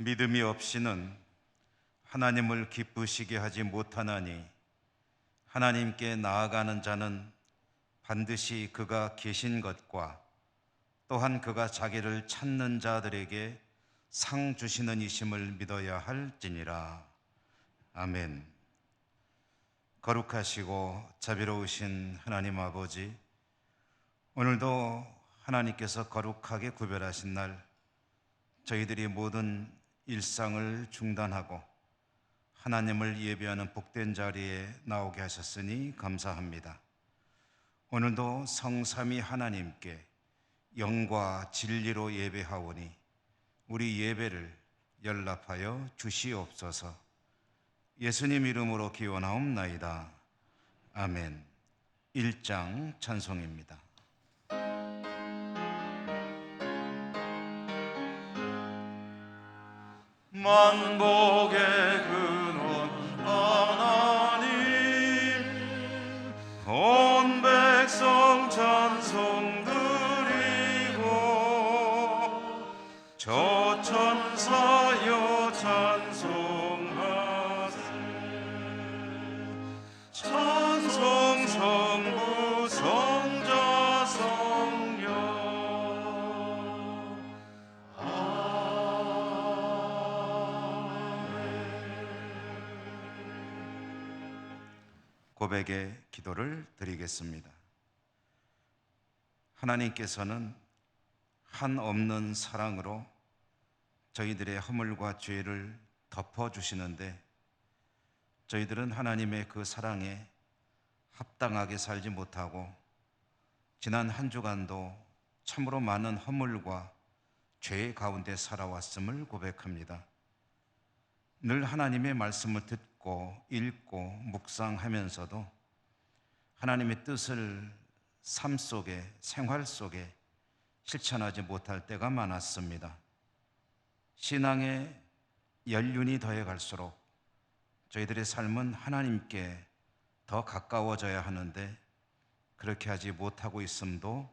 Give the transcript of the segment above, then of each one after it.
믿음이 없이는 하나님을 기쁘시게 하지 못하나니 하나님께 나아가는 자는 반드시 그가 계신 것과 또한 그가 자기를 찾는 자들에게 상 주시는 이심을 믿어야 할지니라. 아멘. 거룩하시고 자비로우신 하나님 아버지, 오늘도 하나님께서 거룩하게 구별하신 날 저희들이 모든 일상을 중단하고 하나님을 예배하는 복된 자리에 나오게 하셨으니 감사합니다. 오늘도 성삼위 하나님께 영과 진리로 예배하오니 우리 예배를 연락하여 주시옵소서. 예수님 이름으로 기원하옵나이다. 아멘. 1장 찬송입니다. 만복의 근원 하나님, 온 백성 찬송 드리고 저 천사여 찬송하세. 찬송 성부 성자 성령. 고백의 기도를 드리겠습니다. 하나님께서는 한없는 사랑으로 저희들의 허물과 죄를 덮어주시는데 저희들은 하나님의 그 사랑에 합당하게 살지 못하고 지난 한 주간도 참으로 많은 허물과 죄 가운데 살아왔음을 고백합니다. 늘 하나님의 말씀을 듣고 읽고 묵상하면서도 하나님의 뜻을 삶 속에, 생활 속에 실천하지 못할 때가 많았습니다. 신앙의 연륜이 더해갈수록 저희들의 삶은 하나님께 더 가까워져야 하는데 그렇게 하지 못하고 있음도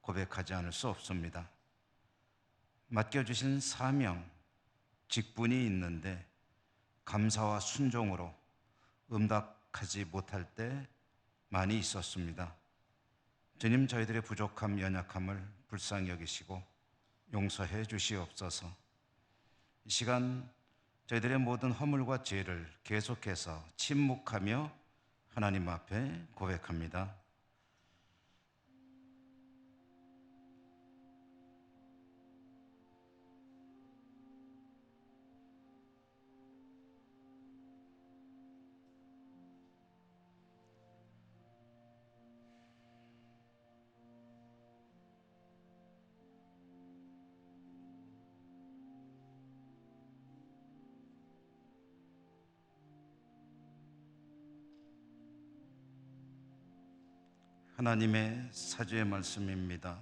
고백하지 않을 수 없습니다. 맡겨주신 사명, 직분이 있는데 감사와 순종으로 응답하지 못할 때 많이 있었습니다. 주님, 저희들의 부족함, 연약함을 불쌍히 여기시고 용서해 주시옵소서. 이 시간 저희들의 모든 허물과 죄를 계속해서 침묵하며 하나님 앞에 고백합니다. 하나님의 사주의 말씀입니다.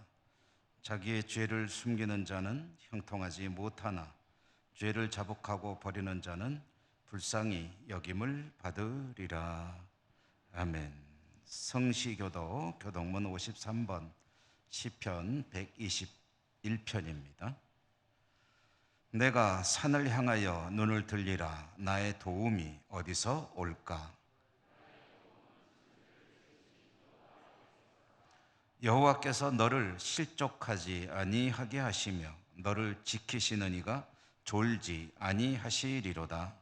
자기의 죄를 숨기는 자는 형통하지 못하나 죄를 자복하고 버리는 자는 불쌍히 여김을 받으리라. 아멘. 성시교도 교동문 53번 시편 121편입니다. 내가 산을 향하여 눈을 들리라. 나의 도움이 어디서 올까? 여호와께서 너를 실족하지 아니하게 하시며 너를 지키시는 이가 졸지 아니하시리로다.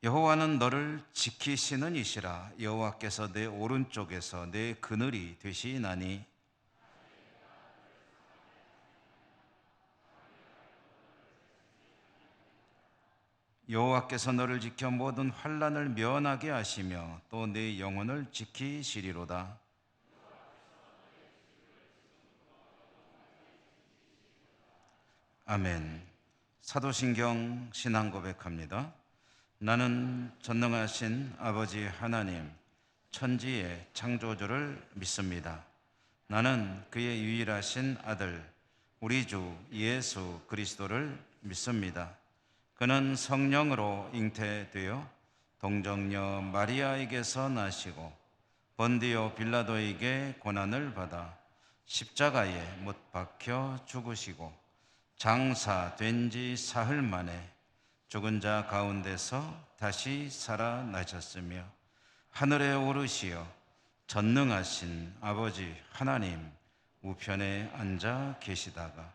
여호와는 너를 지키시는 이시라. 여호와께서 내 오른쪽에서 내 그늘이 되시나니 여호와께서 너를 지켜 모든 환난을 면하게 하시며 또 내 영혼을 지키시리로다. 아멘. 사도신경 신앙 고백합니다. 나는 전능하신 아버지 하나님, 천지의 창조주를 믿습니다. 나는 그의 유일하신 아들, 우리 주 예수 그리스도를 믿습니다. 그는 성령으로 잉태되어 동정녀 마리아에게서 나시고 본디오 빌라도에게 고난을 받아 십자가에 못 박혀 죽으시고 장사된 지 사흘 만에 죽은 자 가운데서 다시 살아나셨으며 하늘에 오르시어 전능하신 아버지 하나님 우편에 앉아 계시다가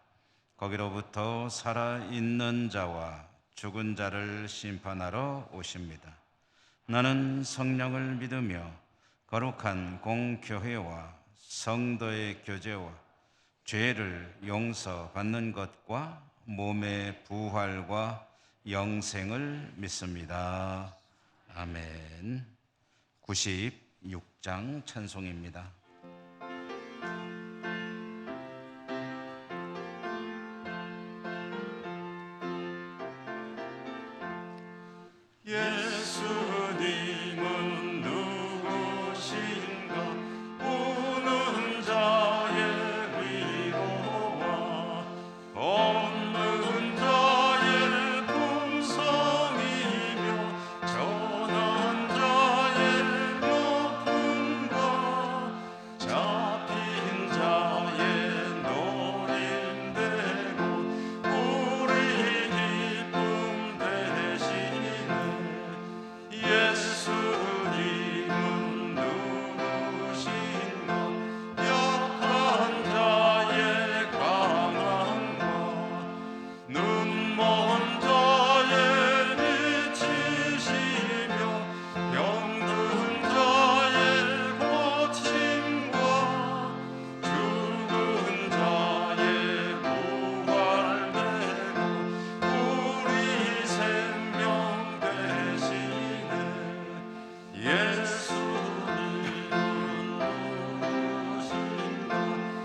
거기로부터 살아있는 자와 죽은 자를 심판하러 오십니다. 나는 성령을 믿으며 거룩한 공교회와 성도의 교제와 죄를 용서받는 것과 몸의 부활과 영생을 믿습니다. 아멘. 96장 찬송입니다. 예수님은 누구신가? 우는 자의 위로와 없는 자의 풍성이며 전한 자의 높음과 잡힌 자의 노림되고 우리 기쁨 되시네. 예수님은 누구신가? 약한 자의 강함과 눈먼 자의 빛이시며 병든 자의 고침과 죽은 자의 부활되고 우리 생명 되시네. 예수님은 누구신가?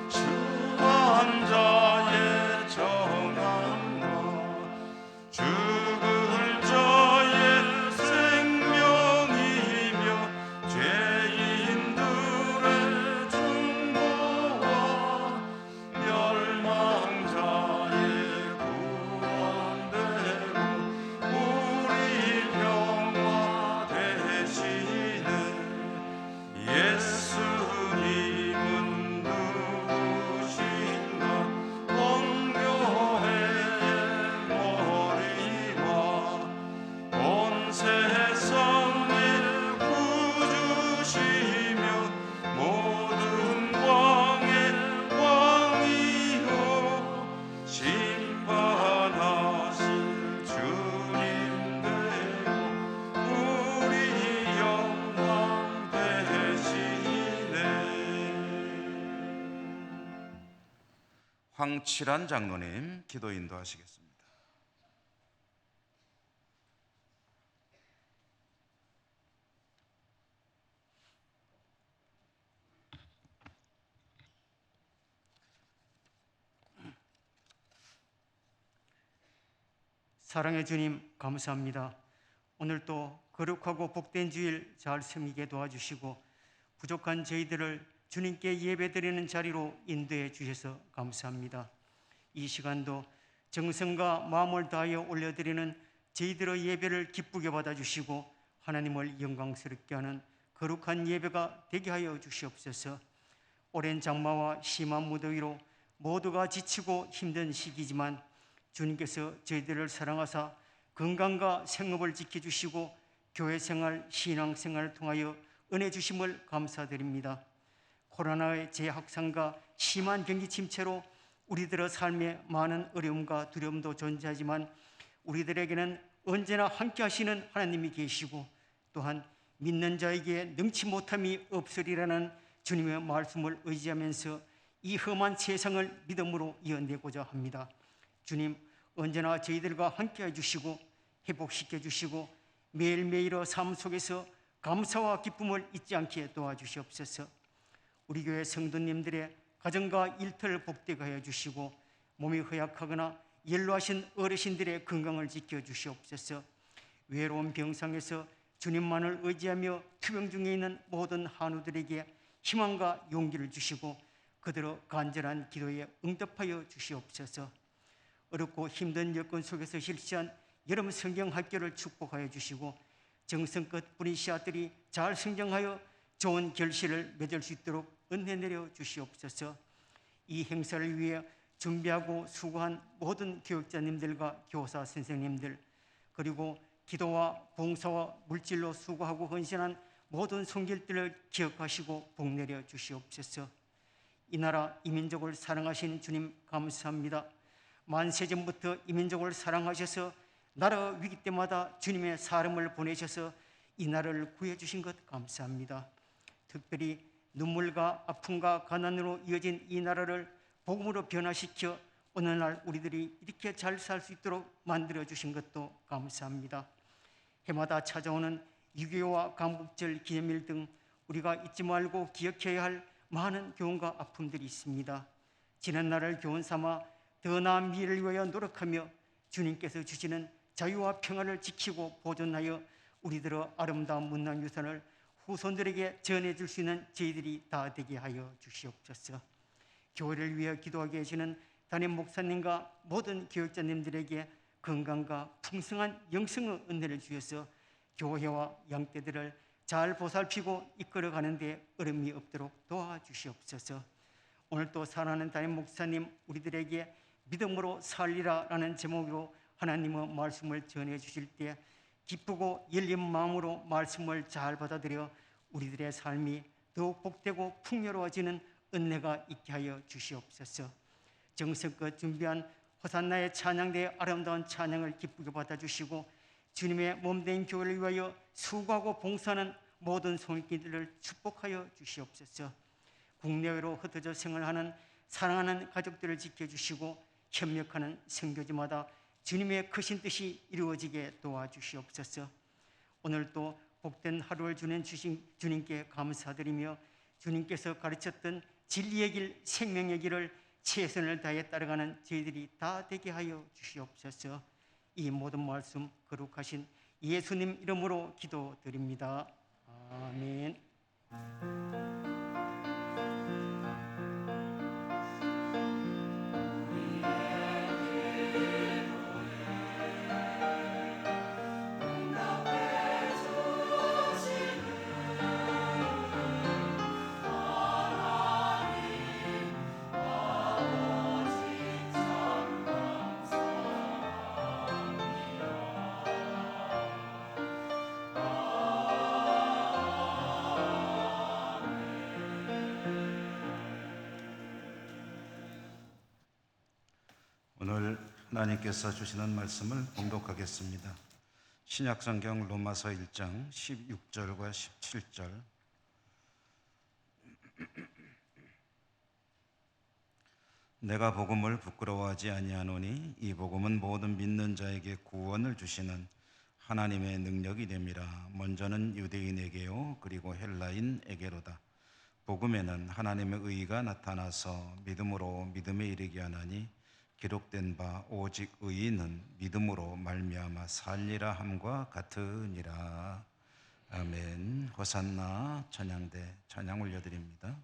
주한 자의 정함과 죽을 자의 생명이며 죄인들의 중보와 멸망자의 구원되고 우리 평화 되시네. 예수님은 누구신가? 온교회의 머리와 온 세상의 구주시며 모든 왕의 왕이요 심판하실 주님 되고 우리 영광 되시네. 황칠한 장로님 기도 인도하시겠습니다. 사랑의 주님 감사합니다. 오늘도 거룩하고 복된 주일 잘 섬기게 도와주시고 부족한 저희들을 주님께 예배드리는 자리로 인도해 주셔서 감사합니다. 이 시간도 정성과 마음을 다하여 올려드리는 저희들의 예배를 기쁘게 받아주시고 하나님을 영광스럽게 하는 거룩한 예배가 되게 하여 주시옵소서. 오랜 장마와 심한 무더위로 모두가 지치고 힘든 시기지만 주님께서 저희들을 사랑하사 건강과 생업을 지켜주시고 교회 생활, 신앙 생활을 통하여 은혜 주심을 감사드립니다. 코로나의 재확산과 심한 경기 침체로 우리들의 삶에 많은 어려움과 두려움도 존재하지만 우리들에게는 언제나 함께 하시는 하나님이 계시고 또한 믿는 자에게 능치 못함이 없으리라는 주님의 말씀을 의지하면서 이 험한 세상을 믿음으로 이어내고자 합니다. 주님, 언제나 저희들과 함께 해주시고 회복시켜 주시고 매일매일의 삶 속에서 감사와 기쁨을 잊지 않게 도와주시옵소서. 우리 교회 성도님들의 가정과 일터를 복되게 하여 주시고 몸이 허약하거나 연로하신 어르신들의 건강을 지켜 주시옵소서. 외로운 병상에서 주님만을 의지하며 투병 중에 있는 모든 한우들에게 희망과 용기를 주시고 그대로 간절한 기도에 응답하여 주시옵소서. 어렵고 힘든 여건 속에서 실시한 여름 성경 학교를 축복하여 주시고 정성껏 뿌린 씨앗들이 잘 성장하여 좋은 결실을 맺을 수 있도록 은혜 내려 주시옵소서. 이 행사를 위해 준비하고 수고한 모든 교육자님들과 교사 선생님들, 그리고 기도와 봉사와 물질로 수고하고 헌신한 모든 손길들을 기억하시고 복 내려 주시옵소서. 이 나라 이 민족을 사랑하신 주님 감사합니다. 만세전부터 이 민족을 사랑하셔서 나라 위기 때마다 주님의 사람을 보내셔서 이 나라를 구해주신 것 감사합니다. 특별히 눈물과 아픔과 가난으로 이어진 이 나라를 복음으로 변화시켜 어느 날 우리들이 이렇게 잘 살 수 있도록 만들어주신 것도 감사합니다. 해마다 찾아오는 6.25와 광복절 기념일 등 우리가 잊지 말고 기억해야 할 많은 교훈과 아픔들이 있습니다. 지난 날을 교훈 삼아 더 나은 미래를 위하여 노력하며 주님께서 주시는 자유와 평안을 지키고 보존하여 우리들의 아름다운 문화유산을 후손들에게 전해줄 수 있는 저희들이 다 되게 하여 주시옵소서. 교회를 위해 기도하게 해주는 담임 목사님과 모든 교육자님들에게 건강과 풍성한 영성의 은혜를 주셔서 교회와 양떼들을 잘 보살피고 이끌어가는 데 어려움이 없도록 도와주시옵소서. 오늘 또 사랑하는 담임 목사님 우리들에게 믿음으로 살리라라는 제목으로 하나님의 말씀을 전해 주실 때 기쁘고 열린 마음으로 말씀을 잘 받아들여 우리들의 삶이 더욱 복되고 풍요로워지는 은혜가 있게 하여 주시옵소서. 정성껏 준비한 호산나의 찬양대의 아름다운 찬양을 기쁘게 받아주시고 주님의 몸된 교회를 위하여 수고하고 봉사하는 모든 손길들을 축복하여 주시옵소서. 국내외로 흩어져 생활하는 사랑하는 가족들을 지켜주시고 협력하는 선교지마다 주님의 크신 뜻이 이루어지게 도와주시옵소서. 오늘 또 복된 하루를 주신 주님께 감사드리며 주님께서 가르쳤던 진리의 길, 생명의 길을 최선을 다해 따라가는 저희들이 다 되게 하여 주시옵소서. 이 모든 말씀 거룩하신 예수님 이름으로 기도드립니다. 아멘. 오늘 하나님께서 주시는 말씀을 봉독하겠습니다. 신약성경 로마서 1장 16절과 17절. 내가 복음을 부끄러워하지 아니하노니 이 복음은 모든 믿는 자에게 구원을 주시는 하나님의 능력이 됨이라. 먼저는 유대인에게요 그리고 헬라인에게로다. 복음에는 하나님의 의가 나타나서 믿음으로 믿음에 이르게 하나니 기록된 바 오직 의인은 믿음으로 말미암아 살리라 함과 같으니라. 아멘. 호산나 찬양대 찬양 올려드립니다.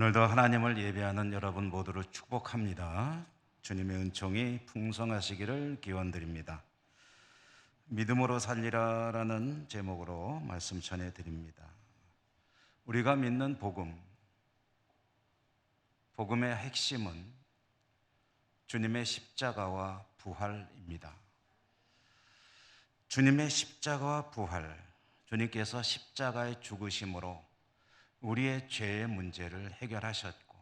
오늘도 하나님을 예배하는 여러분 모두를 축복합니다. 주님의 은총이 풍성하시기를 기원드립니다. 믿음으로 살리라라는 제목으로 말씀 전해드립니다. 우리가 믿는 복음의 핵심은 주님의 십자가와 부활입니다. 주님의 십자가와 부활, 주님께서 십자가의 죽으심으로 우리의 죄의 문제를 해결하셨고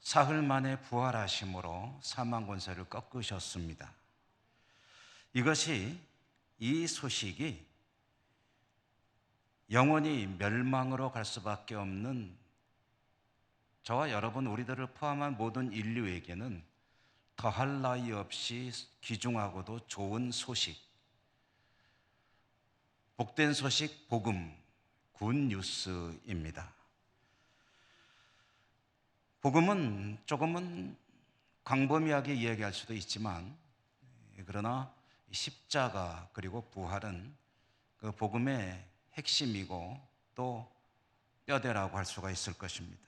사흘 만에 부활하심으로 사망 권세를 꺾으셨습니다. 이 소식이 영원히 멸망으로 갈 수밖에 없는 저와 여러분 우리들을 포함한 모든 인류에게는 더할 나위 없이 귀중하고도 좋은 소식, 복된 소식, 복음, 굿뉴스입니다. 복음은 조금은 광범위하게 이야기할 수도 있지만, 그러나 십자가 그리고 부활은 그 복음의 핵심이고 또 뼈대라고 할 수가 있을 것입니다.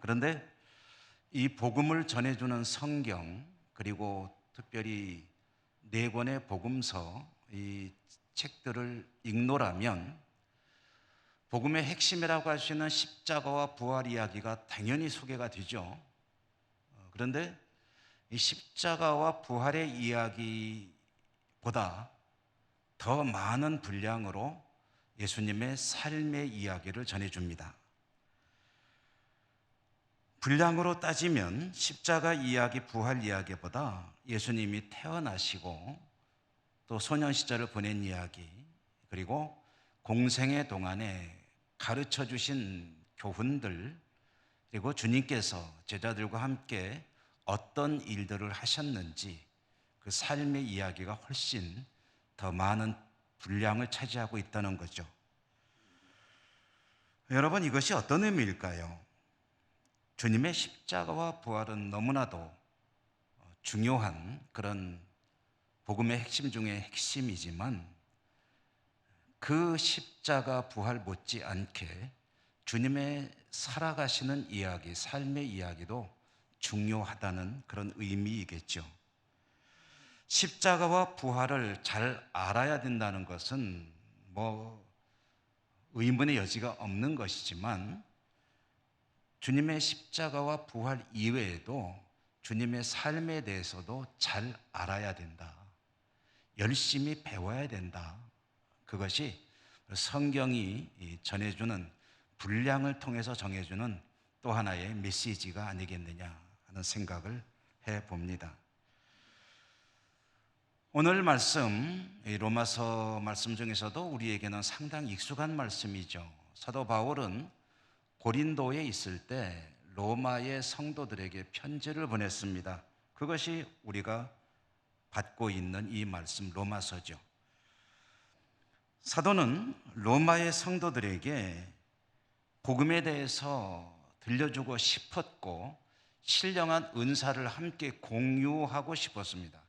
그런데 이 복음을 전해주는 성경, 그리고 특별히 4권의 복음서, 이 책들을 읽노라면 복음의 핵심이라고 할 수 있는 십자가와 부활 이야기가 당연히 소개가 되죠. 그런데 이 십자가와 부활의 이야기보다 더 많은 분량으로 예수님의 삶의 이야기를 전해줍니다. 분량으로 따지면 십자가 이야기, 부활 이야기보다 예수님이 태어나시고 또 소년 시절을 보낸 이야기, 그리고 공생의 동안에 가르쳐 주신 교훈들, 그리고 주님께서 제자들과 함께 어떤 일들을 하셨는지 그 삶의 이야기가 훨씬 더 많은 분량을 차지하고 있다는 거죠. 여러분, 이것이 어떤 의미일까요? 주님의 십자가와 부활은 너무나도 중요한 그런 복음의 핵심 중에 핵심이지만 그 십자가 부활 못지않게 주님의 살아가시는 이야기, 삶의 이야기도 중요하다는 그런 의미이겠죠. 십자가와 부활을 잘 알아야 된다는 것은 의문의 여지가 없는 것이지만 주님의 십자가와 부활 이외에도 주님의 삶에 대해서도 잘 알아야 된다. 열심히 배워야 된다. 그것이 성경이 전해주는 분량을 통해서 정해주는 또 하나의 메시지가 아니겠느냐 하는 생각을 해봅니다. 오늘 말씀, 로마서 말씀 중에서도 우리에게는 상당히 익숙한 말씀이죠. 사도 바울은 고린도에 있을 때 로마의 성도들에게 편지를 보냈습니다. 그것이 우리가 받고 있는 이 말씀 로마서죠. 사도는 로마의 성도들에게 복음에 대해서 들려주고 싶었고 신령한 은사를 함께 공유하고 싶었습니다.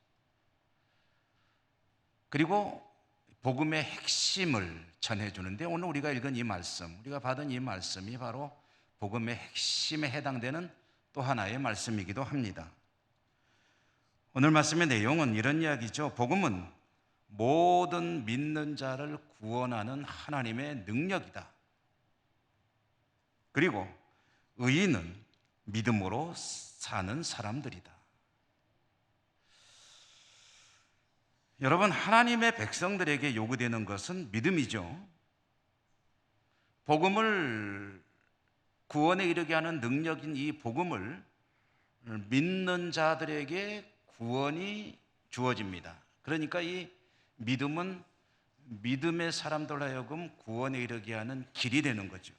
그리고 복음의 핵심을 전해주는데 오늘 우리가 읽은 이 말씀, 우리가 받은 이 말씀이 바로 복음의 핵심에 해당되는 또 하나의 말씀이기도 합니다. 오늘 말씀의 내용은 이런 이야기죠. 복음은 모든 믿는 자를 구원하는 하나님의 능력이다. 그리고 의인은 믿음으로 사는 사람들이다. 여러분, 하나님의 백성들에게 요구되는 것은 믿음이죠. 복음을 구원에 이르게 하는 능력인 이 복음을 믿는 자들에게 구원이 주어집니다. 그러니까 이 믿음은 믿음의 사람들 하여금 구원에 이르게 하는 길이 되는 거죠.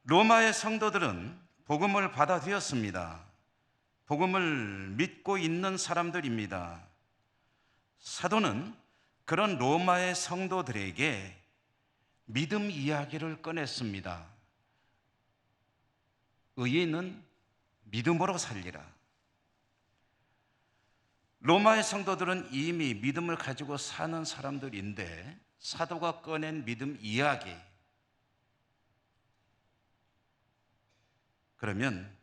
로마의 성도들은 복음을 받아들였습니다. 복음을 믿고 있는 사람들입니다. 사도는 그런 로마의 성도들에게 믿음 이야기를 꺼냈습니다. 의인은 믿음으로 살리라. 로마의 성도들은 이미 믿음을 가지고 사는 사람들인데 사도가 꺼낸 믿음 이야기, 그러면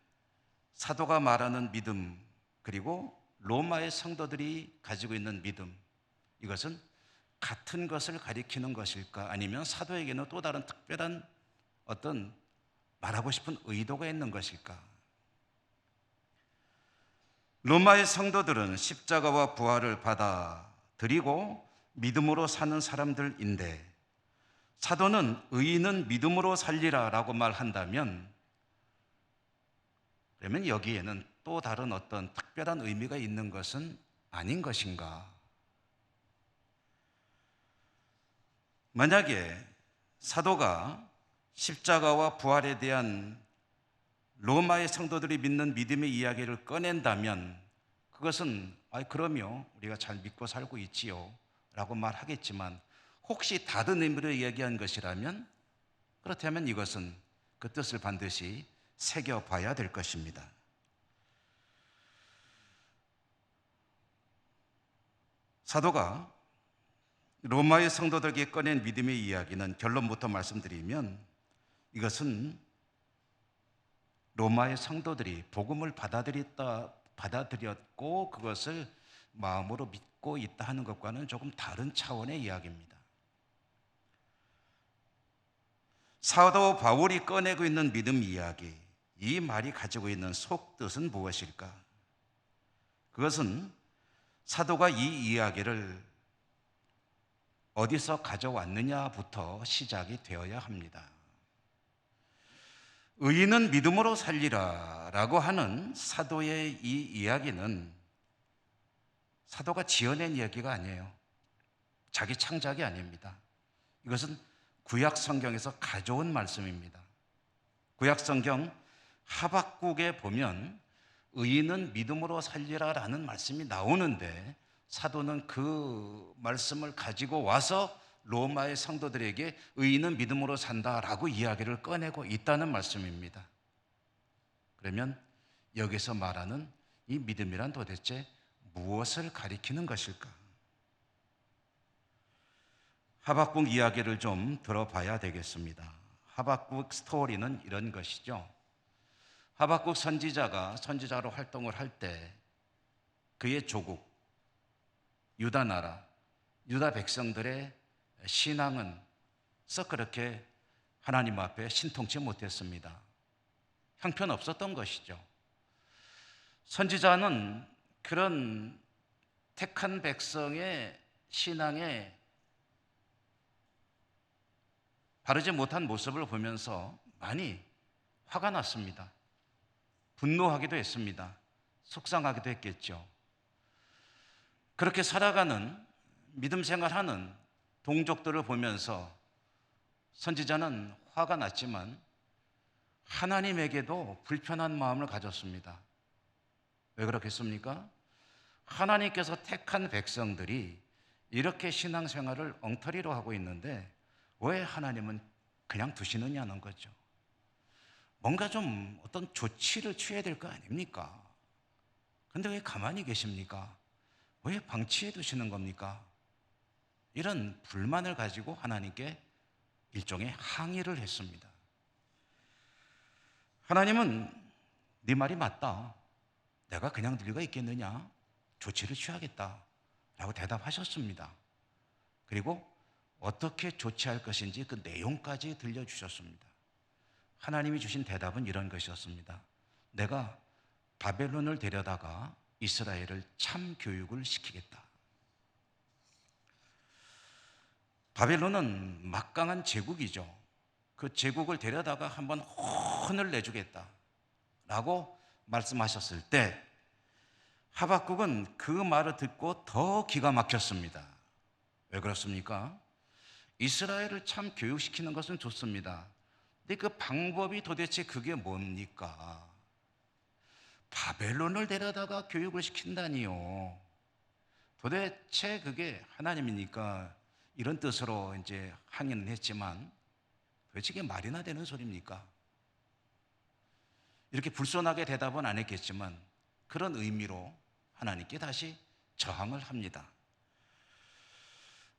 사도가 말하는 믿음, 그리고 로마의 성도들이 가지고 있는 믿음, 이것은 같은 것을 가리키는 것일까? 아니면 사도에게는 또 다른 특별한 어떤 말하고 싶은 의도가 있는 것일까? 로마의 성도들은 십자가와 부활을 받아들이고 믿음으로 사는 사람들인데, 사도는 의인은 믿음으로 살리라 라고 말한다면, 그러면 여기에는 또 다른 어떤 특별한 의미가 있는 것은 아닌 것인가? 만약에 사도가 십자가와 부활에 대한 로마의 성도들이 믿는 믿음의 이야기를 꺼낸다면, 그것은 그럼요, 우리가 잘 믿고 살고 있지요 라고 말하겠지만, 혹시 다른 의미로 이야기한 것이라면, 그렇다면 이것은 그 뜻을 반드시 새겨봐야 될 것입니다. 사도가 로마의 성도들에게 꺼낸 믿음의 이야기는, 결론부터 말씀드리면, 이것은 로마의 성도들이 복음을 받아들였고 그것을 마음으로 믿고 있다 하는 것과는 조금 다른 차원의 이야기입니다. 사도 바울이 꺼내고 있는 믿음 이야기, 이 말이 가지고 있는 속뜻은 무엇일까? 그것은 사도가 이 이야기를 어디서 가져왔느냐부터 시작이 되어야 합니다. 의인은 믿음으로 살리라 라고 하는 사도의 이 이야기는 사도가 지어낸 이야기가 아니에요. 자기 창작이 아닙니다. 이것은 구약 성경에서 가져온 말씀입니다. 구약 성경 하박국에 보면 의인은 믿음으로 살리라 라는 말씀이 나오는데, 사도는 그 말씀을 가지고 와서 로마의 성도들에게 의인은 믿음으로 산다라고 이야기를 꺼내고 있다는 말씀입니다. 그러면 여기서 말하는 이 믿음이란 도대체 무엇을 가리키는 것일까? 하박국 이야기를 좀 들어봐야 되겠습니다. 하박국 스토리는 이런 것이죠. 하박국 선지자로 활동을 할 때 그의 조국 유다 나라, 유다 백성들의 신앙은 썩 그렇게 하나님 앞에 신통치 못했습니다. 형편없었던 것이죠. 선지자는 그런 택한 백성의 신앙에 바르지 못한 모습을 보면서 많이 화가 났습니다. 분노하기도 했습니다. 속상하기도 했겠죠. 그렇게 살아가는 믿음 생활하는 동족들을 보면서 선지자는 화가 났지만 하나님에게도 불편한 마음을 가졌습니다. 왜 그렇겠습니까? 하나님께서 택한 백성들이 이렇게 신앙생활을 엉터리로 하고 있는데 왜 하나님은 그냥 두시느냐는 거죠. 뭔가 좀 어떤 조치를 취해야 될 거 아닙니까? 근데 왜 가만히 계십니까? 왜 방치해 두시는 겁니까? 이런 불만을 가지고 하나님께 일종의 항의를 했습니다. 하나님은 네 말이 맞다. 내가 그냥 들 리가 있겠느냐? 조치를 취하겠다 라고 대답하셨습니다. 그리고 어떻게 조치할 것인지 그 내용까지 들려주셨습니다. 하나님이 주신 대답은 이런 것이었습니다. 내가 바벨론을 데려다가 이스라엘을 참 교육을 시키겠다. 바벨론은 막강한 제국이죠. 그 제국을 데려다가 한번 혼을 내주겠다 라고 말씀하셨을 때 하박국은 그 말을 듣고 더 기가 막혔습니다. 왜 그렇습니까? 이스라엘을 참 교육시키는 것은 좋습니다. 근데 그 방법이 도대체 그게 뭡니까? 바벨론을 데려다가 교육을 시킨다니요. 도대체 그게 하나님이니까 이런 뜻으로 이제 항의는 했지만 도대체 이게 말이나 되는 소리입니까? 이렇게 불손하게 대답은 안 했겠지만 그런 의미로 하나님께 다시 저항을 합니다.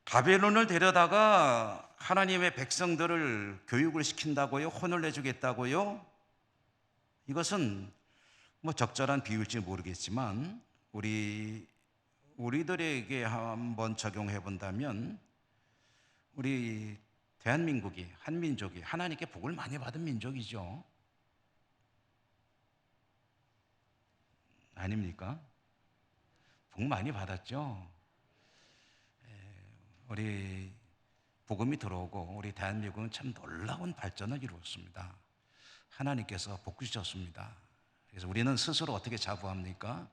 바벨론을 데려다가 하나님의 백성들을 교육을 시킨다고요? 혼을 내주겠다고요? 이것은 뭐 적절한 비유일지 모르겠지만 우리들에게 한번 적용해 본다면 우리 대한민국이 한민족이 하나님께 복을 많이 받은 민족이죠. 아닙니까? 복 많이 받았죠. 우리 복음이 들어오고 우리 대한민국은 참 놀라운 발전을 이루었습니다. 하나님께서 복 주셨습니다. 그래서 우리는 스스로 어떻게 자부합니까?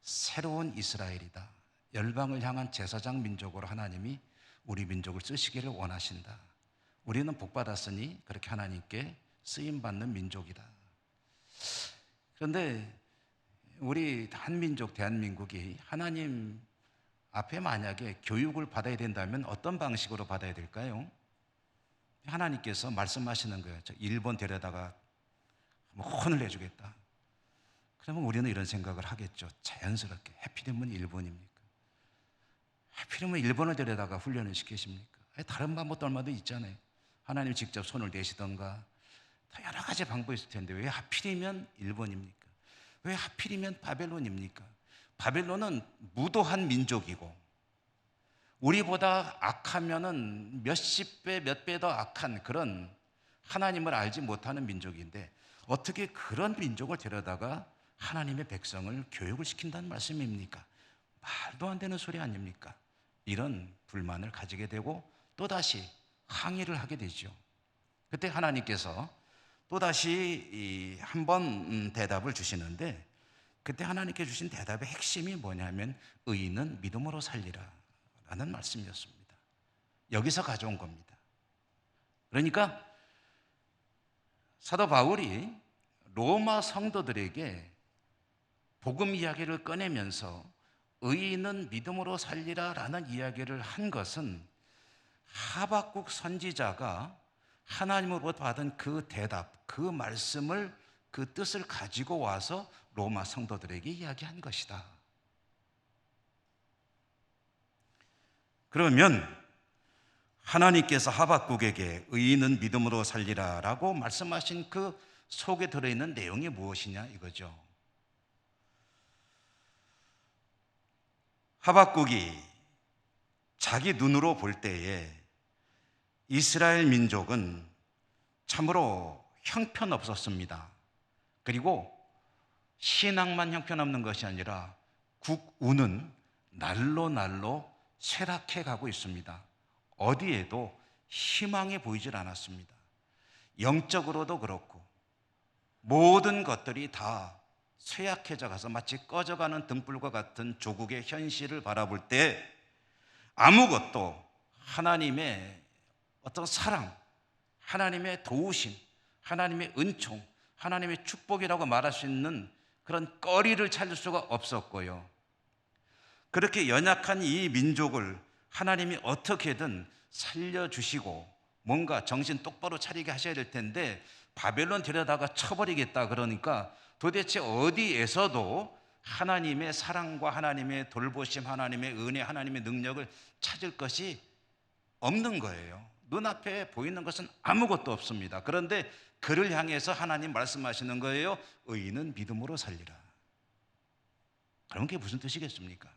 새로운 이스라엘이다. 열방을 향한 제사장 민족으로 하나님이 우리 민족을 쓰시기를 원하신다. 우리는 복 받았으니 그렇게 하나님께 쓰임 받는 민족이다. 그런데 우리 한민족 대한민국이 하나님 앞에 만약에 교육을 받아야 된다면 어떤 방식으로 받아야 될까요? 하나님께서 말씀하시는 거예요. 저 일본 데려다가 혼을 내주겠다. 그러면 우리는 이런 생각을 하겠죠. 자연스럽게. 하필이면 일본입니까? 하필이면 일본을 데려다가 훈련을 시키십니까? 다른 방법도 얼마도 있잖아요. 하나님 직접 손을 내시던가 다 여러 가지 방법이 있을 텐데 왜 하필이면 일본입니까? 왜 하필이면 바벨론입니까? 바벨론은 무도한 민족이고 우리보다 악하면은 몇십 배, 몇 배 더 악한 그런 하나님을 알지 못하는 민족인데 어떻게 그런 민족을 데려다가 하나님의 백성을 교육을 시킨다는 말씀입니까? 말도 안 되는 소리 아닙니까? 이런 불만을 가지게 되고 또다시 항의를 하게 되죠. 그때 하나님께서 또다시 한번 대답을 주시는데 그때 하나님께 주신 대답의 핵심이 뭐냐면 의인은 믿음으로 살리라 라는 말씀이었습니다. 여기서 가져온 겁니다. 그러니까 사도 바울이 로마 성도들에게 복음 이야기를 꺼내면서 의인은 믿음으로 살리라 라는 이야기를 한 것은 하박국 선지자가 하나님으로부터 받은 그 대답, 그 말씀을 그 뜻을 가지고 와서 로마 성도들에게 이야기한 것이다. 그러면 하나님께서 하박국에게 의인은 믿음으로 살리라 라고 말씀하신 그 속에 들어있는 내용이 무엇이냐 이거죠. 하박국이 자기 눈으로 볼 때에 이스라엘 민족은 참으로 형편없었습니다. 그리고 신앙만 형편없는 것이 아니라 국운은 날로 쇠락해 가고 있습니다. 어디에도 희망이 보이질 않았습니다. 영적으로도 그렇고 모든 것들이 다 쇠약해져 가서 마치 꺼져가는 등불과 같은 조국의 현실을 바라볼 때 아무것도 하나님의 어떤 사랑, 하나님의 도우심, 하나님의 은총, 하나님의 축복이라고 말할 수 있는 그런 거리를 찾을 수가 없었고요. 그렇게 연약한 이 민족을 하나님이 어떻게든 살려주시고 뭔가 정신 똑바로 차리게 하셔야 될 텐데 바벨론 데려다가 쳐버리겠다 그러니까 도대체 어디에서도 하나님의 사랑과 하나님의 돌보심, 하나님의 은혜, 하나님의 능력을 찾을 것이 없는 거예요. 눈앞에 보이는 것은 아무것도 없습니다. 그런데 그를 향해서 하나님 말씀하시는 거예요. 의인은 믿음으로 살리라. 그럼 그게 무슨 뜻이겠습니까?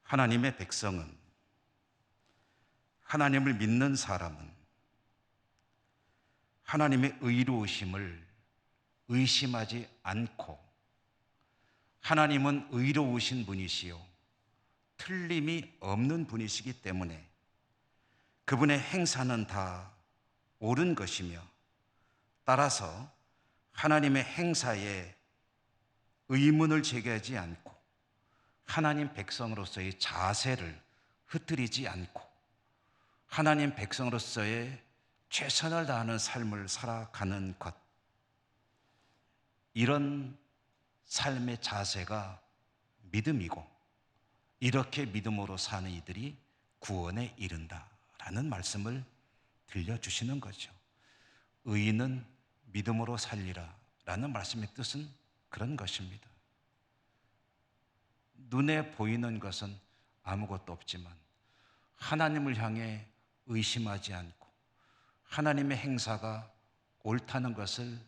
하나님의 백성은, 하나님을 믿는 사람은 하나님의 의로우심을 의심하지 않고 하나님은 의로우신 분이시요 틀림이 없는 분이시기 때문에 그분의 행사는 다 옳은 것이며 따라서 하나님의 행사에 의문을 제기하지 않고 하나님 백성으로서의 자세를 흐트리지 않고 하나님 백성으로서의 최선을 다하는 삶을 살아가는 것, 이런 삶의 자세가 믿음이고 이렇게 믿음으로 사는 이들이 구원에 이른다라는 말씀을 들려주시는 거죠. 의인은 믿음으로 살리라 라는 말씀의 뜻은 그런 것입니다. 눈에 보이는 것은 아무것도 없지만 하나님을 향해 의심하지 않고 하나님의 행사가 옳다는 것을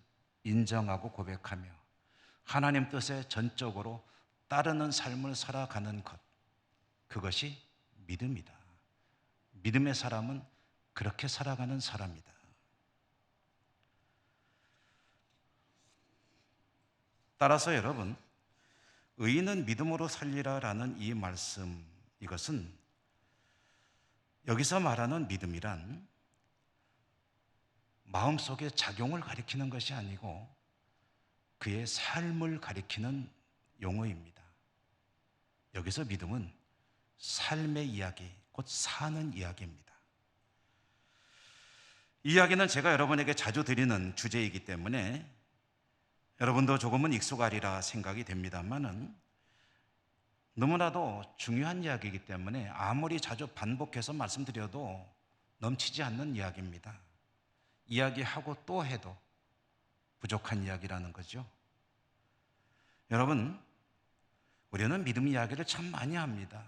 인정하고 고백하며 하나님 뜻에 전적으로 따르는 삶을 살아가는 것, 그것이 믿음이다. 믿음의 사람은 그렇게 살아가는 사람이다. 따라서 여러분, 의인은 믿음으로 살리라라는 이 말씀, 이것은 여기서 말하는 믿음이란 마음속에 작용을 가리키는 것이 아니고 그의 삶을 가리키는 용어입니다. 여기서 믿음은 삶의 이야기, 곧 사는 이야기입니다. 이 이야기는 제가 여러분에게 자주 드리는 주제이기 때문에 여러분도 조금은 익숙하리라 생각이 됩니다만은 너무나도 중요한 이야기이기 때문에 아무리 자주 반복해서 말씀드려도 넘치지 않는 이야기입니다. 이야기하고 또 해도 부족한 이야기라는 거죠. 여러분, 우리는 믿음 이야기를 참 많이 합니다.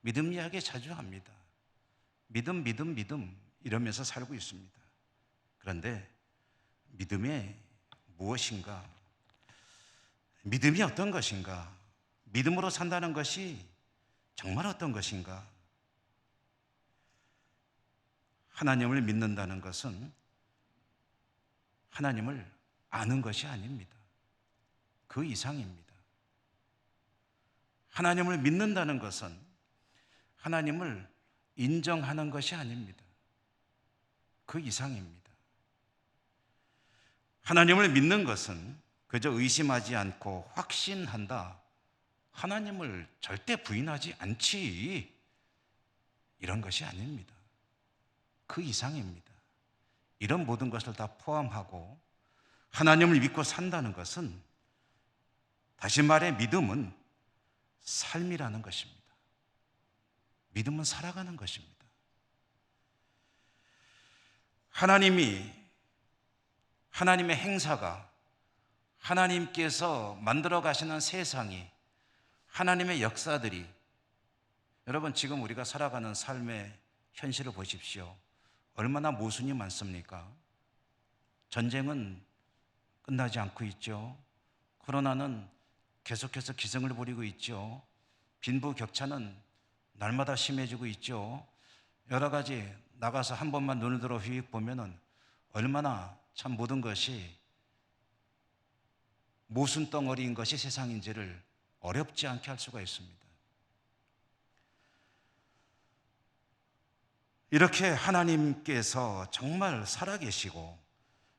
믿음 이야기 자주 합니다. 믿음 이러면서 살고 있습니다. 그런데 믿음이 무엇인가? 믿음이 어떤 것인가? 믿음으로 산다는 것이 정말 어떤 것인가? 하나님을 믿는다는 것은 하나님을 아는 것이 아닙니다. 그 이상입니다. 하나님을 믿는다는 것은 하나님을 인정하는 것이 아닙니다. 그 이상입니다. 하나님을 믿는 것은 그저 의심하지 않고 확신한다. 하나님을 절대 부인하지 않지. 이런 것이 아닙니다. 그 이상입니다. 이런 모든 것을 다 포함하고 하나님을 믿고 산다는 것은, 다시 말해 믿음은 삶이라는 것입니다. 믿음은 살아가는 것입니다. 하나님의 행사가, 하나님께서 만들어 가시는 세상이, 하나님의 역사들이, 여러분 지금 우리가 살아가는 삶의 현실을 보십시오. 얼마나 모순이 많습니까? 전쟁은 끝나지 않고 있죠. 코로나는 계속해서 기승을 부리고 있죠. 빈부격차는 날마다 심해지고 있죠. 여러 가지 나가서 한 번만 눈을 들어 휙 보면은 얼마나 참 모든 것이 모순 덩어리인 것이 세상인지를 어렵지 않게 할 수가 있습니다. 이렇게 하나님께서 정말 살아계시고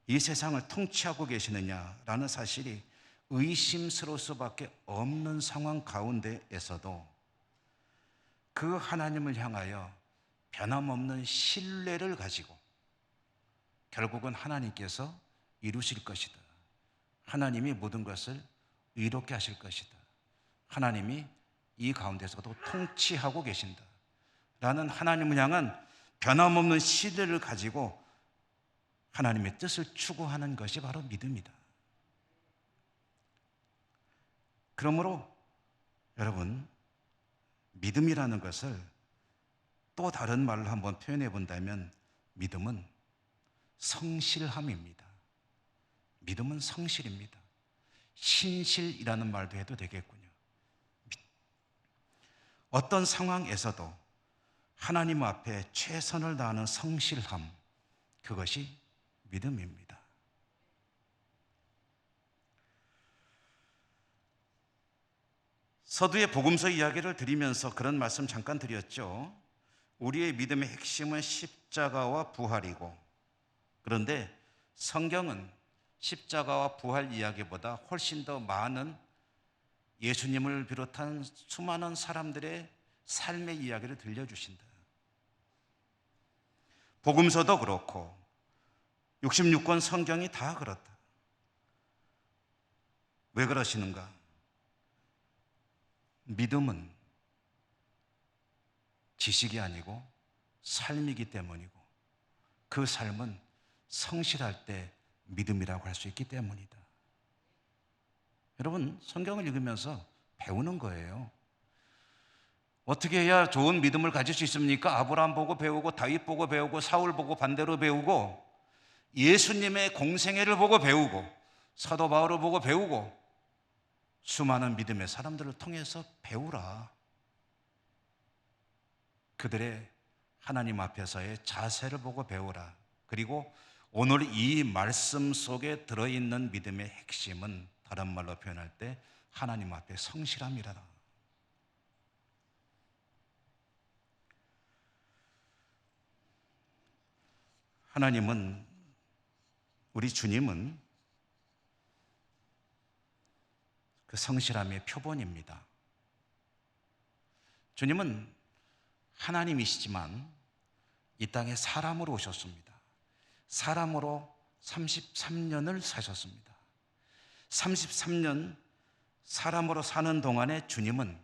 이 세상을 통치하고 계시느냐라는 사실이 의심스러울 수밖에 없는 상황 가운데에서도 그 하나님을 향하여 변함없는 신뢰를 가지고 결국은 하나님께서 이루실 것이다. 하나님이 모든 것을 의롭게 하실 것이다. 하나님이 이 가운데서도 통치하고 계신다. 라는 하나님을 향한 변함없는 신뢰를 가지고 하나님의 뜻을 추구하는 것이 바로 믿음이다. 그러므로 여러분, 믿음이라는 것을 또 다른 말로 한번 표현해 본다면 믿음은 성실함입니다. 믿음은 성실입니다. 신실이라는 말도 해도 되겠군요. 어떤 상황에서도 하나님 앞에 최선을 다하는 성실함, 그것이 믿음입니다. 서두에 복음서 이야기를 드리면서 그런 말씀 잠깐 드렸죠. 우리의 믿음의 핵심은 십자가와 부활이고, 그런데 성경은 십자가와 부활 이야기보다 훨씬 더 많은 예수님을 비롯한 수많은 사람들의 삶의 이야기를 들려주신다. 복음서도 그렇고 66권 성경이 다 그렇다. 왜 그러시는가? 믿음은 지식이 아니고 삶이기 때문이고, 그 삶은 성실할 때 믿음이라고 할 수 있기 때문이다. 여러분, 성경을 읽으면서 배우는 거예요. 어떻게 해야 좋은 믿음을 가질 수 있습니까? 아브라함 보고 배우고, 다윗 보고 배우고, 사울 보고 반대로 배우고, 예수님의 공생애를 보고 배우고, 사도 바울을 보고 배우고, 수많은 믿음의 사람들을 통해서 배우라. 그들의 하나님 앞에서의 자세를 보고 배우라. 그리고 오늘 이 말씀 속에 들어있는 믿음의 핵심은 다른 말로 표현할 때 하나님 앞에 성실함이라. 하나님은, 우리 주님은 그 성실함의 표본입니다. 주님은 하나님이시지만 이 땅에 사람으로 오셨습니다. 사람으로 33년을 사셨습니다. 33년 사람으로 사는 동안에 주님은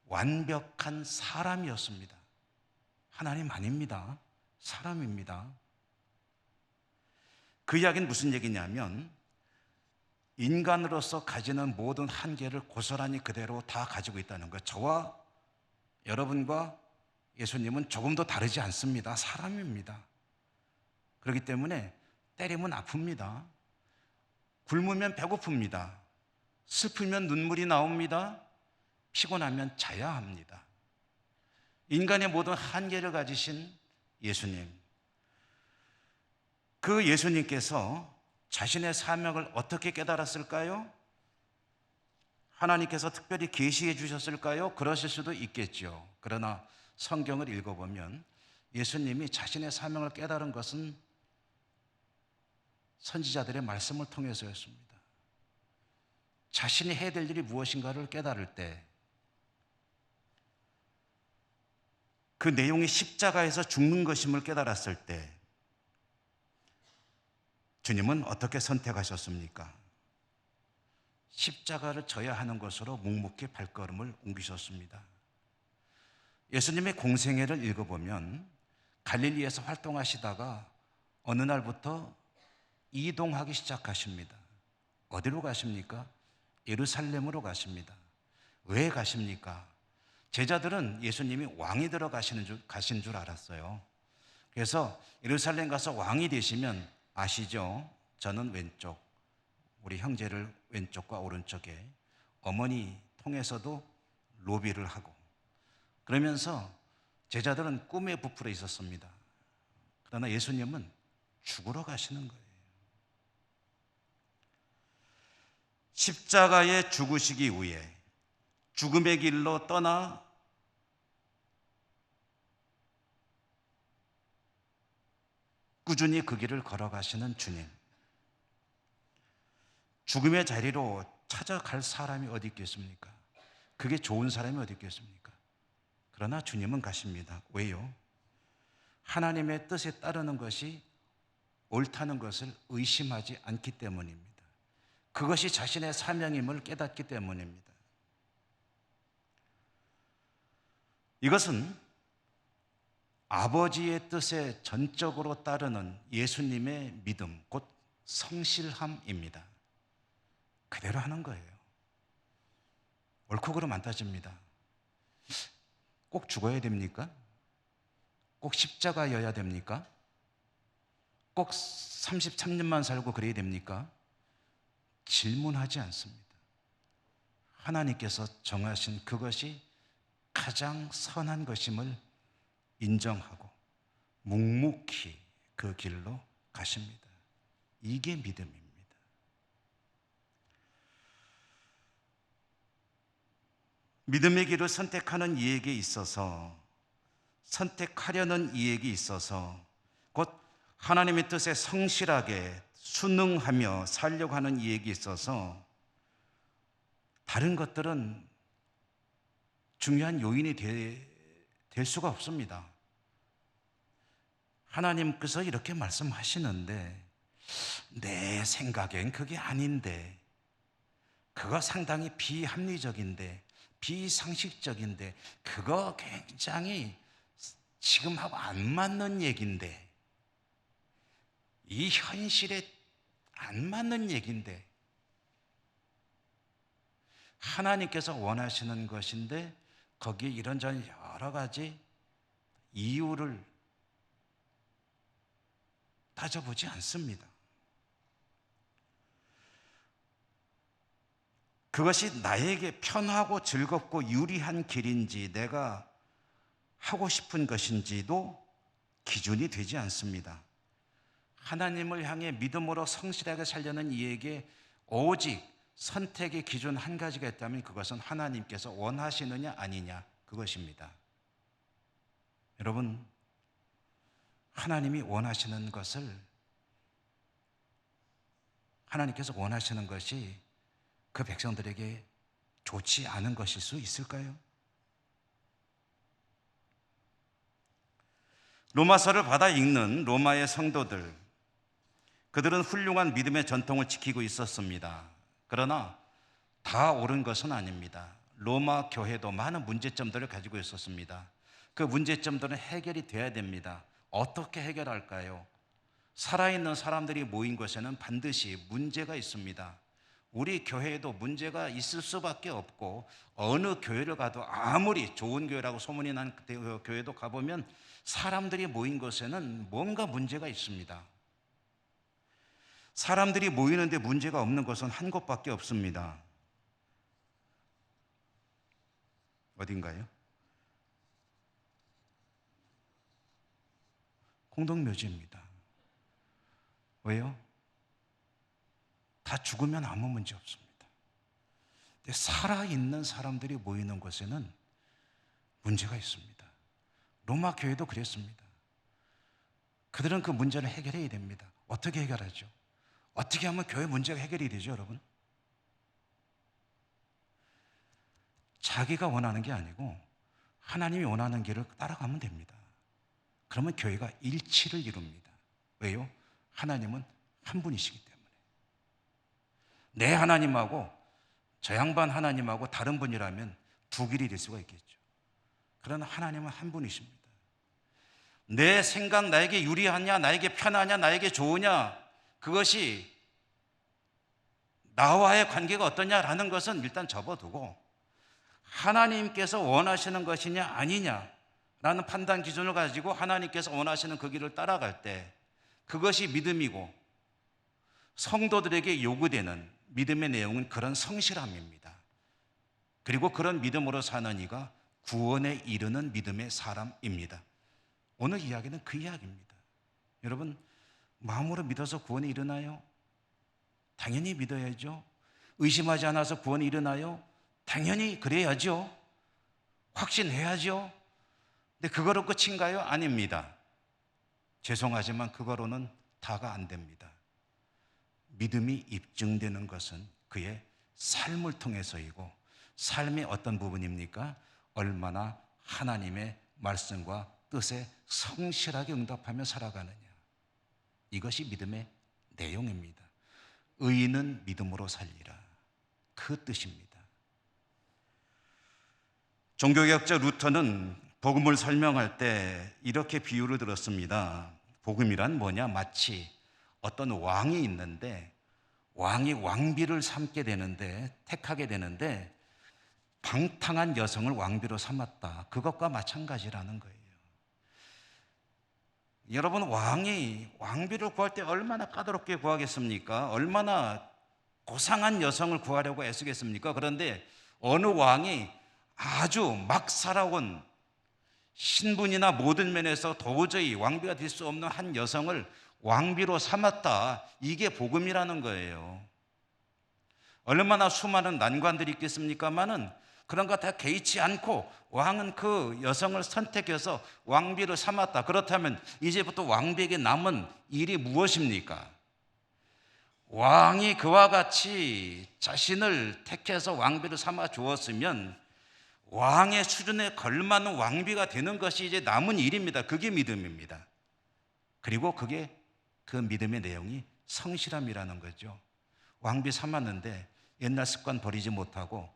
완벽한 사람이었습니다. 하나님 아닙니다. 사람입니다. 그 이야기는 무슨 얘기냐면, 인간으로서 가지는 모든 한계를 고스란히 그대로 다 가지고 있다는 것. 저와 여러분과 예수님은 조금도 다르지 않습니다. 사람입니다. 그렇기 때문에 때리면 아픕니다. 굶으면 배고픕니다. 슬프면 눈물이 나옵니다. 피곤하면 자야 합니다. 인간의 모든 한계를 가지신 예수님, 그 예수님께서 자신의 사명을 어떻게 깨달았을까요? 하나님께서 특별히 계시해 주셨을까요? 그러실 수도 있겠죠. 그러나 성경을 읽어보면 예수님이 자신의 사명을 깨달은 것은 선지자들의 말씀을 통해서였습니다. 자신이 해야 될 일이 무엇인가를 깨달을 때, 그 내용이 십자가에서 죽는 것임을 깨달았을 때 주님은 어떻게 선택하셨습니까? 십자가를 져야 하는 것으로 묵묵히 발걸음을 옮기셨습니다. 예수님의 공생애를 읽어보면 갈릴리에서 활동하시다가 어느 날부터 이동하기 시작하십니다. 어디로 가십니까? 예루살렘으로 가십니다. 왜 가십니까? 제자들은 예수님이 왕이 되러 가신 줄 알았어요. 그래서 예루살렘 가서 왕이 되시면, 아시죠? 저는 왼쪽, 우리 형제를 왼쪽과 오른쪽에, 어머니 통해서도 로비를 하고, 그러면서 제자들은 꿈에 부풀어 있었습니다. 그러나 예수님은 죽으러 가시는 거예요. 십자가에 죽으시기 위해 죽음의 길로 떠나 꾸준히 그 길을 걸어가시는 주님, 죽음의 자리로 찾아갈 사람이 어디 있겠습니까? 그게 좋은 사람이 어디 있겠습니까? 그러나 주님은 가십니다. 왜요? 하나님의 뜻에 따르는 것이 옳다는 것을 의심하지 않기 때문입니다. 그것이 자신의 사명임을 깨닫기 때문입니다. 이것은 아버지의 뜻에 전적으로 따르는 예수님의 믿음, 곧 성실함입니다. 그대로 하는 거예요. 옳고 그름 안 따집니다. 꼭 죽어야 됩니까? 꼭 십자가여야 됩니까? 꼭 33년만 살고 그래야 됩니까? 질문하지 않습니다. 하나님께서 정하신 그것이 가장 선한 것임을 인정하고 묵묵히 그 길로 가십니다. 이게 믿음입니다. 믿음의 길을 선택하는 이에게 있어서, 선택하려는 이에게 있어서, 곧 하나님의 뜻에 성실하게 순응하며 살려고 하는 이에게 있어서 다른 것들은 중요한 요인이 될 수가 없습니다. 하나님께서 이렇게 말씀하시는데 내 생각엔 그게 아닌데, 그거 상당히 비합리적인데, 비상식적인데, 그거 굉장히 지금하고 안 맞는 얘기인데, 이 현실에 안 맞는 얘기인데, 하나님께서 원하시는 것인데 거기에 이런저런 여러 가지 이유를 따져보지 않습니다. 그것이 나에게 편하고 즐겁고 유리한 길인지 내가 하고 싶은 것인지도 기준이 되지 않습니다. 하나님을 향해 믿음으로 성실하게 살려는 이에게 오직 선택의 기준 한 가지가 있다면 그것은 하나님께서 원하시느냐 아니냐 그것입니다. 여러분, 하나님이 원하시는 것을, 하나님께서 원하시는 것이 그 백성들에게 좋지 않은 것일 수 있을까요? 로마서를 받아 읽는 로마의 성도들, 그들은 훌륭한 믿음의 전통을 지키고 있었습니다. 그러나 다 옳은 것은 아닙니다. 로마 교회도 많은 문제점들을 가지고 있었습니다. 그 문제점들은 해결이 돼야 됩니다. 어떻게 해결할까요? 살아있는 사람들이 모인 곳에는 반드시 문제가 있습니다. 우리 교회에도 문제가 있을 수밖에 없고, 어느 교회를 가도 아무리 좋은 교회라고 소문이 난 교회도 가보면 사람들이 모인 곳에는 뭔가 문제가 있습니다. 사람들이 모이는데 문제가 없는 곳은 한 곳밖에 없습니다. 어딘가요? 공동묘지입니다. 왜요? 다 죽으면 아무 문제 없습니다. 근데 살아있는 사람들이 모이는 곳에는 문제가 있습니다. 로마 교회도 그랬습니다. 그들은 그 문제를 해결해야 됩니다. 어떻게 해결하죠? 어떻게 하면 교회 문제가 해결이 되죠, 여러분? 자기가 원하는 게 아니고 하나님이 원하는 길을 따라가면 됩니다. 그러면 교회가 일치를 이룹니다. 왜요? 하나님은 한 분이시기 때문에. 내 하나님하고 저 양반 하나님하고 다른 분이라면 두 길이 될 수가 있겠죠. 그러나 하나님은 한 분이십니다. 내 생각 나에게 유리하냐, 나에게 편하냐, 나에게 좋으냐, 그것이 나와의 관계가 어떠냐라는 것은 일단 접어두고 하나님께서 원하시는 것이냐 아니냐라는 판단 기준을 가지고 하나님께서 원하시는 그 길을 따라갈 때 그것이 믿음이고, 성도들에게 요구되는 믿음의 내용은 그런 성실함입니다. 그리고 그런 믿음으로 사는 이가 구원에 이르는 믿음의 사람입니다. 오늘 이야기는 그 이야기입니다. 여러분, 마음으로 믿어서 구원이 일어나요? 당연히 믿어야죠. 의심하지 않아서 구원이 일어나요? 당연히 그래야죠. 확신해야죠. 근데 그거로 끝인가요? 아닙니다. 죄송하지만 그거로는 다가 안 됩니다. 믿음이 입증되는 것은 그의 삶을 통해서이고, 삶의 어떤 부분입니까? 얼마나 하나님의 말씀과 뜻에 성실하게 응답하며 살아가느냐. 이것이 믿음의 내용입니다. 의인은 믿음으로 살리라. 그 뜻입니다. 종교개혁자 루터는 복음을 설명할 때 이렇게 비유를 들었습니다. 복음이란 뭐냐? 마치 어떤 왕이 있는데 왕이 왕비를 삼게 되는데, 택하게 되는데 방탕한 여성을 왕비로 삼았다. 그것과 마찬가지라는 거예요. 여러분, 왕이 왕비를 구할 때 얼마나 까다롭게 구하겠습니까? 얼마나 고상한 여성을 구하려고 애쓰겠습니까? 그런데 어느 왕이 아주 막 살아온 신분이나 모든 면에서 도저히 왕비가 될 수 없는 한 여성을 왕비로 삼았다. 이게 복음이라는 거예요. 얼마나 수많은 난관들이 있겠습니까마는 그런 거 다 개의치 않고 왕은 그 여성을 선택해서 왕비를 삼았다. 그렇다면 이제부터 왕비에게 남은 일이 무엇입니까? 왕이 그와 같이 자신을 택해서 왕비를 삼아 주었으면 왕의 수준에 걸맞는 왕비가 되는 것이 이제 남은 일입니다. 그게 믿음입니다. 그리고 그게 그 믿음의 내용이 성실함이라는 거죠. 왕비 삼았는데 옛날 습관 버리지 못하고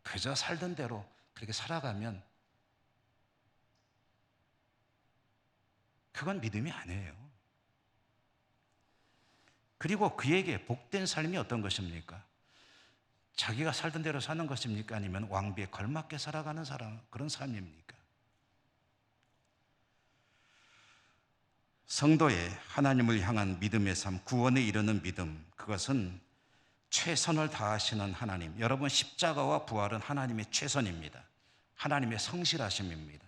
그저 살던 대로 그렇게 살아가면 그건 믿음이 아니에요. 그리고 그에게 복된 삶이 어떤 것입니까? 자기가 살던 대로 사는 것입니까? 아니면 왕비에 걸맞게 살아가는 사람, 그런 삶입니까? 성도의 하나님을 향한 믿음의 삶, 구원에 이르는 믿음, 그것은 최선을 다하시는 하나님. 여러분, 십자가와 부활은 하나님의 최선입니다. 하나님의 성실하심입니다.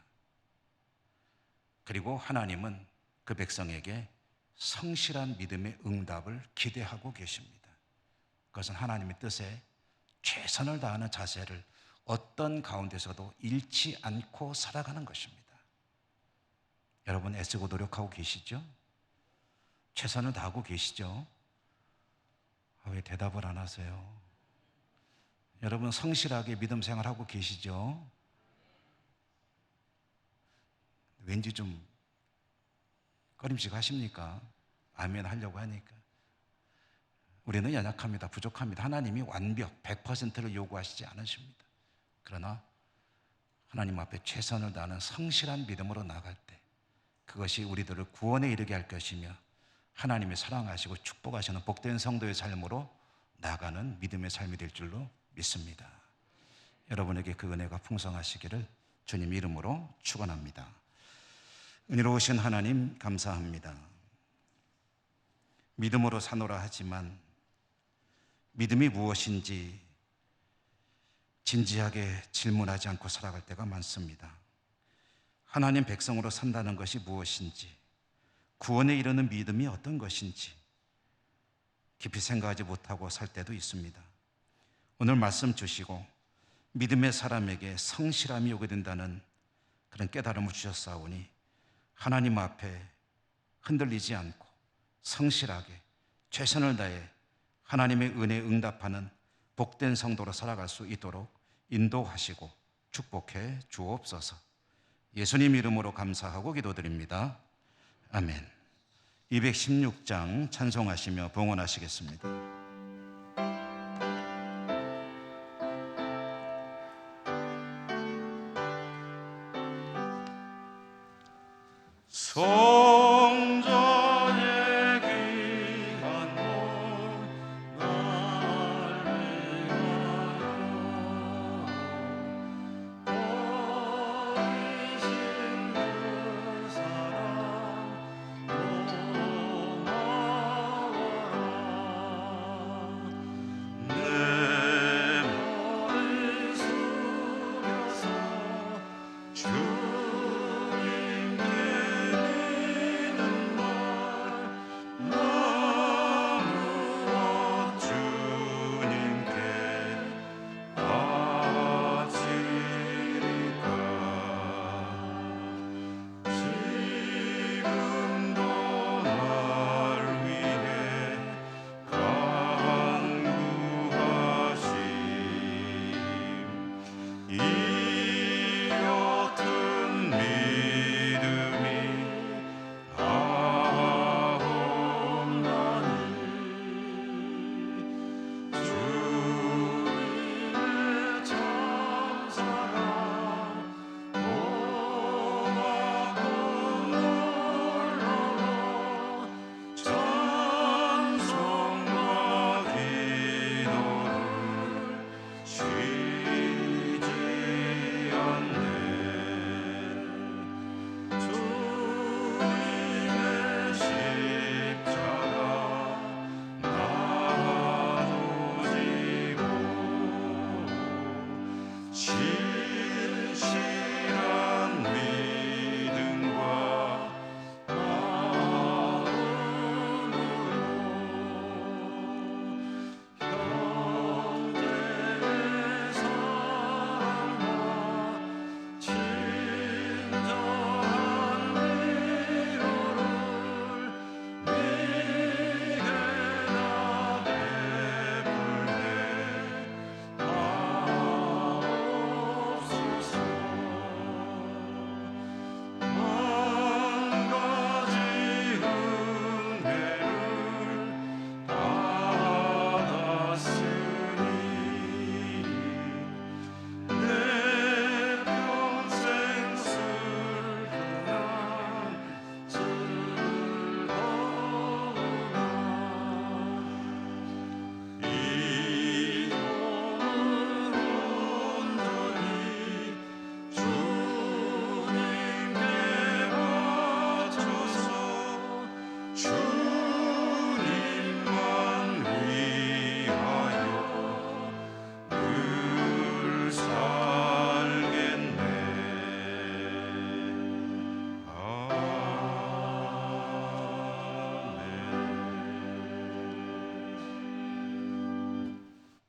그리고 하나님은 그 백성에게 성실한 믿음의 응답을 기대하고 계십니다. 그것은 하나님의 뜻에 최선을 다하는 자세를 어떤 가운데서도 잃지 않고 살아가는 것입니다. 여러분, 애쓰고 노력하고 계시죠? 최선을 다하고 계시죠? 왜 대답을 안 하세요? 여러분, 성실하게 믿음 생활하고 계시죠? 왠지 좀 꺼림칙 하십니까? 아멘 하려고 하니까. 우리는 연약합니다. 부족합니다. 하나님이 완벽 100%를 요구하시지 않으십니다. 그러나 하나님 앞에 최선을 다하는 성실한 믿음으로 나갈 때 그것이 우리들을 구원에 이르게 할 것이며 하나님이 사랑하시고 축복하시는 복된 성도의 삶으로 나가는 믿음의 삶이 될 줄로 믿습니다. 여러분에게 그 은혜가 풍성하시기를 주님 이름으로 축원합니다. 은혜로우신 하나님 감사합니다. 믿음으로 사노라 하지만 믿음이 무엇인지 진지하게 질문하지 않고 살아갈 때가 많습니다. 하나님 백성으로 산다는 것이 무엇인지, 구원에 이르는 믿음이 어떤 것인지 깊이 생각하지 못하고 살 때도 있습니다. 오늘 말씀 주시고 믿음의 사람에게 성실함이 오게 된다는 그런 깨달음을 주셨사오니 하나님 앞에 흔들리지 않고 성실하게 최선을 다해 하나님의 은혜에 응답하는 복된 성도로 살아갈 수 있도록 인도하시고 축복해 주옵소서. 예수님 이름으로 감사하고 기도드립니다. 아멘. 216장 찬송하시며 봉헌하시겠습니다. 성자의 귀한 몸 날 위하여 버리신 그 사랑 고마워라. 내 머리 숙여서 주님 되니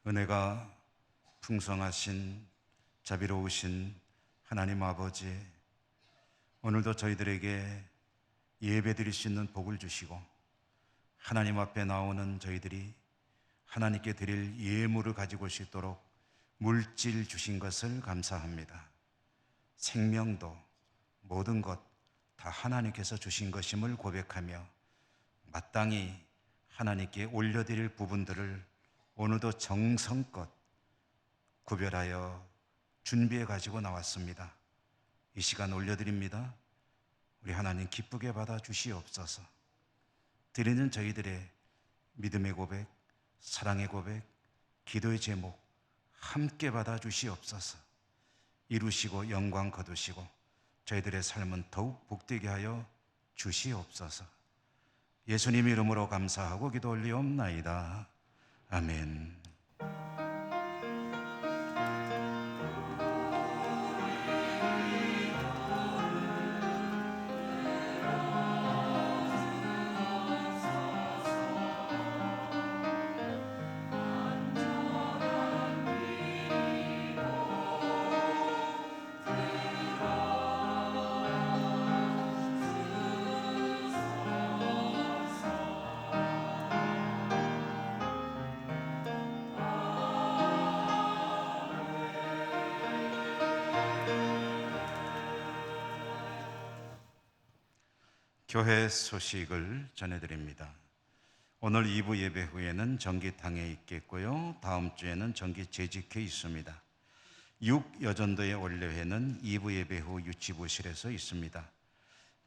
은혜가 풍성하신 자비로우신 하나님 아버지, 오늘도 저희들에게 예배드릴 수 있는 복을 주시고 하나님 앞에 나오는 저희들이 하나님께 드릴 예물을 가지고 올 수 있도록 물질 주신 것을 감사합니다. 생명도 모든 것 다 하나님께서 주신 것임을 고백하며 마땅히 하나님께 올려드릴 부분들을 오늘도 정성껏 구별하여 준비해 가지고 나왔습니다. 이 시간 올려드립니다. 우리 하나님 기쁘게 받아 주시옵소서. 드리는 저희들의 믿음의 고백, 사랑의 고백, 기도의 제목 함께 받아 주시옵소서. 이루시고 영광 거두시고 저희들의 삶은 더욱 복되게 하여 주시옵소서. 예수님 이름으로 감사하고 기도 올리옵나이다. 아멘. 교회 소식을 전해드립니다. 오늘 2부 예배 후에는 전기탕에 있겠고요. 다음 주에는 전기 재직해 있습니다. 6여전도의 원래회는 2부 예배 후 유치부실에서 있습니다.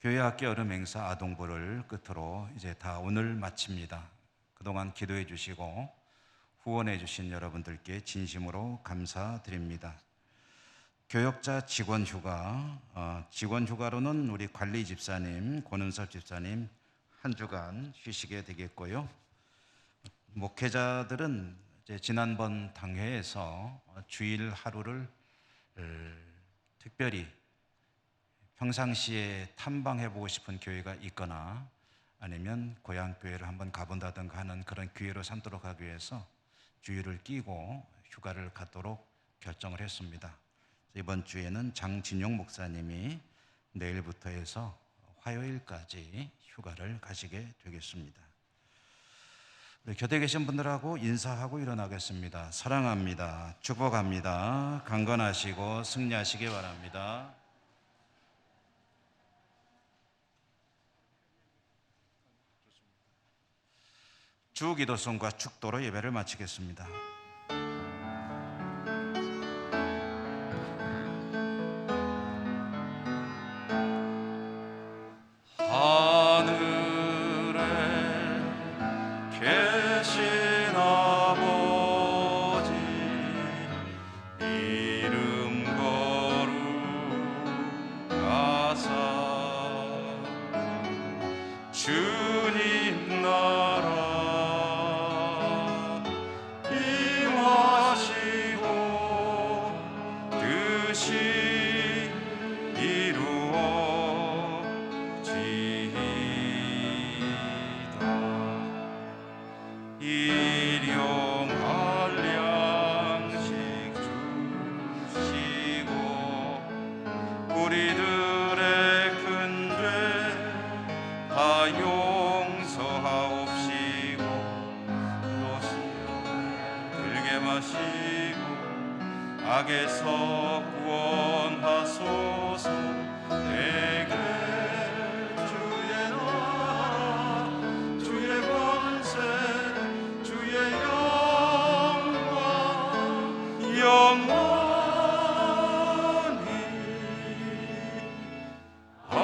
교회 학기 여름 행사 아동부를 끝으로 이제 다 오늘 마칩니다. 그동안 기도해 주시고 후원해 주신 여러분들께 진심으로 감사드립니다. 교역자 직원휴가, 직원휴가로는 우리 관리 집사님, 권은섭 집사님 한 주간 쉬시게 되겠고요. 목회자들은 이제 지난번 당회에서 주일 하루를 특별히 평상시에 탐방해보고 싶은 교회가 있거나 아니면 고향 교회를 한번 가본다든가 하는 그런 기회로 삼도록 하기 위해서 주일을 끼고 휴가를 갖도록 결정을 했습니다. 이번 주에는 장진용 목사님이 내일부터 해서 화요일까지 휴가를 가시게 되겠습니다. 우리 곁에 계신 분들하고 인사하고 일어나겠습니다. 사랑합니다. 축복합니다. 강건하시고 승리하시기 바랍니다. 주기도송과 축도로 예배를 마치겠습니다. 하늘에 계신 아버지 이름 거룩하사 주님 나라 임하시고 뜻이 일용할 양식 주시고 우리들의 큰죄 다 용서하옵시고 또 들게 마시고 악에서 구원하소서. 내게 주의 나라 주의 권세 주의 영광 영원히 아멘.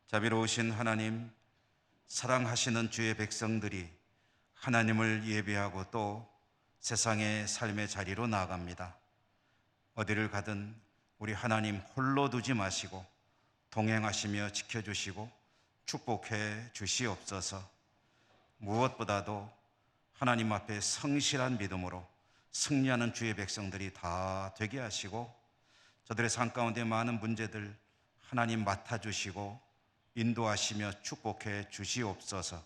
자비로우신 하나님, 사랑하시는 주의 백성들이 하나님을 예배하고 또 세상의 삶의 자리로 나아갑니다. 어디를 가든 우리 하나님 홀로 두지 마시고 동행하시며 지켜주시고 축복해 주시옵소서. 무엇보다도 하나님 앞에 성실한 믿음으로 승리하는 주의 백성들이 다 되게 하시고 저들의 삶 가운데 많은 문제들 하나님 맡아주시고 인도하시며 축복해 주시옵소서.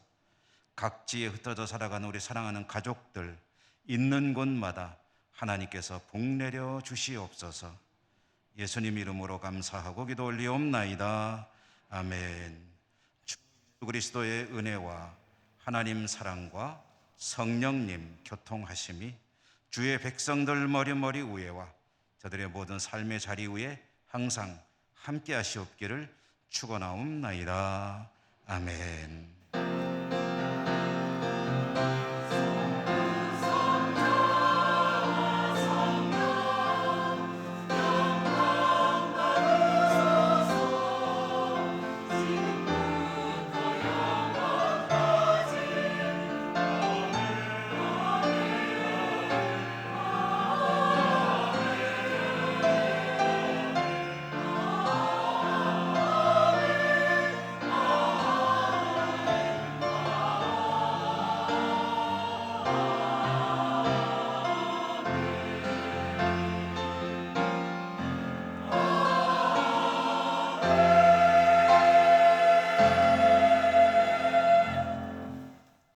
각지에 흩어져 살아가는 우리 사랑하는 가족들 있는 곳마다 하나님께서 복 내려 주시옵소서. 예수님 이름으로 감사하고 기도 올리옵나이다. 아멘. 주 그리스도의 은혜와 하나님 사랑과 성령님 교통하심이 주의 백성들 머리 위에와 저들의 모든 삶의 자리 위에 항상 함께 하시옵기를 축원하옵나이다. 아멘.